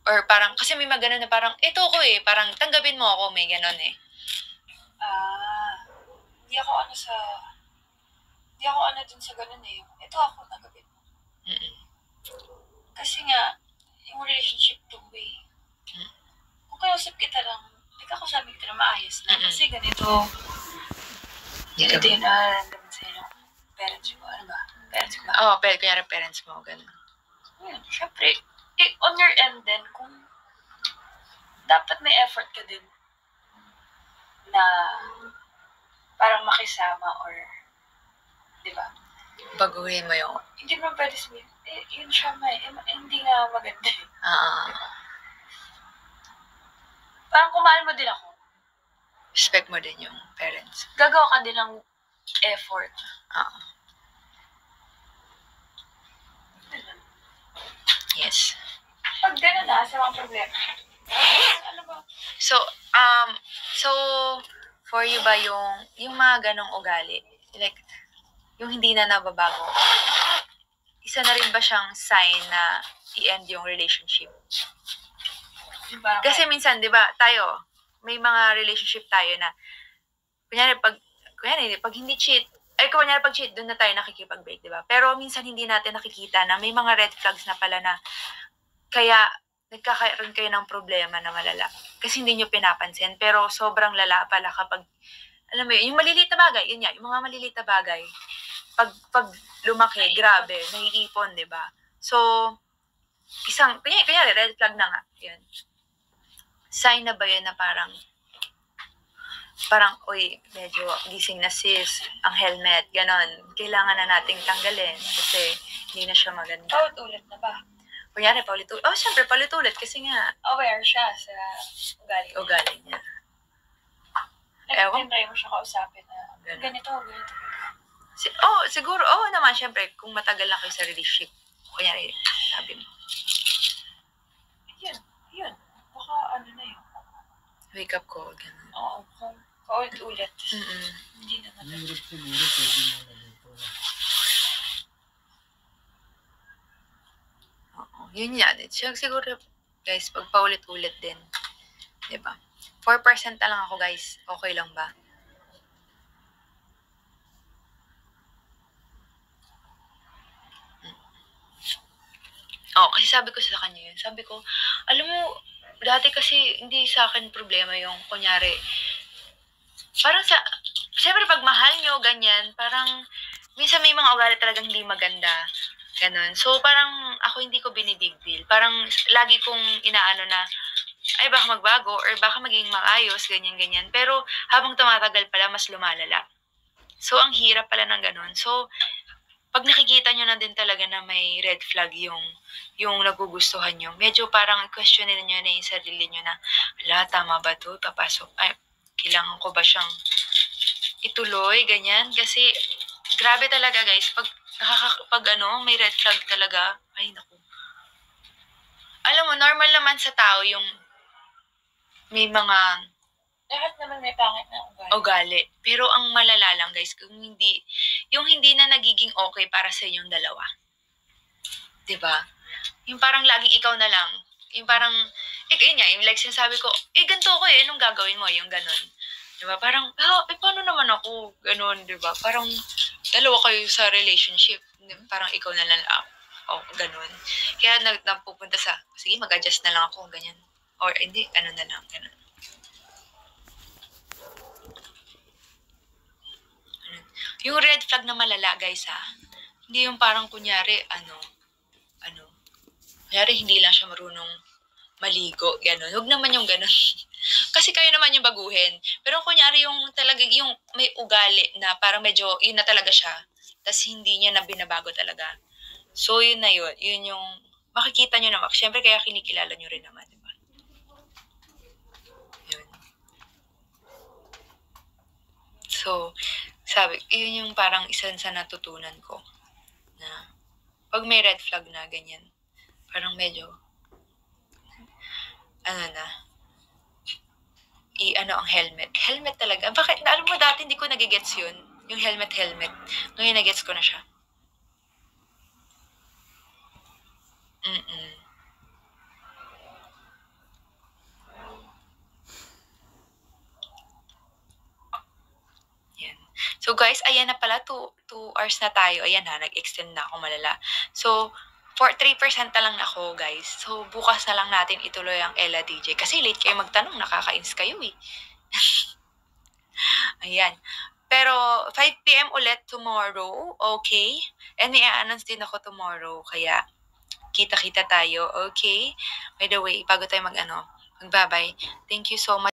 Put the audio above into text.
Or parang, kasi may mga ganun na parang, ito ko eh, parang tanggapin mo ako, may ganun eh. Hindi ako dun sa ganun eh. Ito ako, tanggapin mo. Kasi nga, yung relationship two-way. Kung kausap kita lang, kausapin kita na maayos na. Kasi ganito yun yung nararamdaman sa'yo ng parents mo. Ano ba? Parents mo ba? Oo, kunyari parents mo, ganun. Yun, syempre, on your end din, kung dapat may effort ka din na parang makisama or, di ba? Baguhin mo yung... Hindi mo pwede sabihin, yun siya hindi nga maganda. Parang kung mahal mo din ako, respect mo din yung parents. Gagawa ka din ng effort. Yes. Pag gano'n na, sa mga problema. Ano ba? So, for you ba yung mga ganong ugali, like, yung hindi na nababago, isa na rin ba siyang sign na i-end yung relationship? Diba? Kasi minsan, di ba, tayo, may mga relationship tayo na, kunyari, pag hindi cheat, kunyari pag cheat, doon na tayo nakikipag-break, di ba? Pero minsan hindi natin nakikita na may mga red flags na pala na, kaya nagkakaroon kayo ng problema na malala. Kasi hindi nyo pinapansin, pero sobrang lala pala kapag, alam mo yun, yung maliliit na bagay, yun nga, yung mga maliliit na bagay, pag lumaki, grabe, naiipon, di ba? So, kunyari, red flag na nga, yun. Sign na ba yun na parang, uy, medyo gising na sis, ang helmet, ganon. Kailangan na nating tanggalin kasi hindi na siya maganda. Paulit-ulit na ba? Kunyari, paulit-ulit. Oh, syempre, paulit-ulit kasi nga, aware siya sa ugali niya. Nag-try mo siya kausapin na ganito. Siguro, naman, syempre, kung matagal lang kayo sa relationship, kunyari, sabi mo. Yun. Baka ano na yun. Wake up call, gano'n. Oo, paulit-ulit. Hindi na Mahirap siguro, pwede mo na dito. Yun yan. Siguro, guys, pag paulit-ulit din. Diba? 4% na lang ako, guys. Okay lang ba? Kasi sabi ko sa kanya yun. Sabi ko, alam mo, dati kasi hindi sa akin problema yung, kunyari, parang siyempre pag mahal nyo, ganyan, parang, minsan may mga ugali talagang hindi maganda. Ganon. So, parang ako hindi ko binibig deal. Parang lagi kong inaano na, ay baka magbago or baka maging maayos, ganyan-ganyan. Pero habang tumatagal pala, mas lumalala. So, ang hirap pala ng ganon. So, pag nakikita nyo na din talaga na may red flag yung nagugustuhan nyo, medyo parang questionin nyo na yung sarili nyo na, ala, tama ba to? Papasok, kailangan ko ba siyang ituloy, ganyan? Kasi, grabe talaga guys, pag may red flag talaga, ay naku. Alam mo, normal naman sa tao yung may mga lahat naman may pangit na ugali. Pero ang malala lang guys, yung hindi na nagiging okay para sa inyong dalawa. 'Di ba? Yung parang laging ikaw na lang. Yung parang, yun nga, yung like sinasabi ko, ganito ko anong gagawin mo? Yung ganon. 'Di ba? Parang, paano naman ako? Ganon, 'di ba? Parang, dalawa kayo sa relationship. Parang ikaw na lang, ganon. Kaya napupunta sa, sige, mag-adjust na lang ako, ganyan. Or hindi, ano na lang, ganon. Yung red flag na malala, guys, hindi yung parang kunyari, kunyari hindi lang siya marunong maligo, gano'n. Huwag naman yung gano'n. Kasi kayo naman yung baguhin. Pero kunyari yung talaga, yung may ugali na parang medyo, yun na talaga siya. Tapos hindi niya na binabago talaga. So, yun na yun. Yun yung, makikita nyo naman. Siyempre, kaya kinikilala nyo rin naman, diba? Yun. So, yun yung parang isa sa natutunan ko. Na, pag may red flag na ganyan, parang medyo, ang helmet. Helmet talaga. Bakit? Alam mo, dati hindi ko nagigets yun. Yung helmet. Ngayon, nagets ko na siya. So guys, ayan na pala, 2 hours na tayo. Ayan ha, nag-extend na ako malala. So, 3% na lang ako guys. So, bukas na lang natin ituloy ang Ella DJ. Kasi late kayo magtanong, nakakainis kayo eh. Ayan. Pero 5 p.m. ulit tomorrow, okay? And may a-announce din ako tomorrow, kaya kita-kita tayo, okay? By the way, bago tayo mag-bye, thank you so much.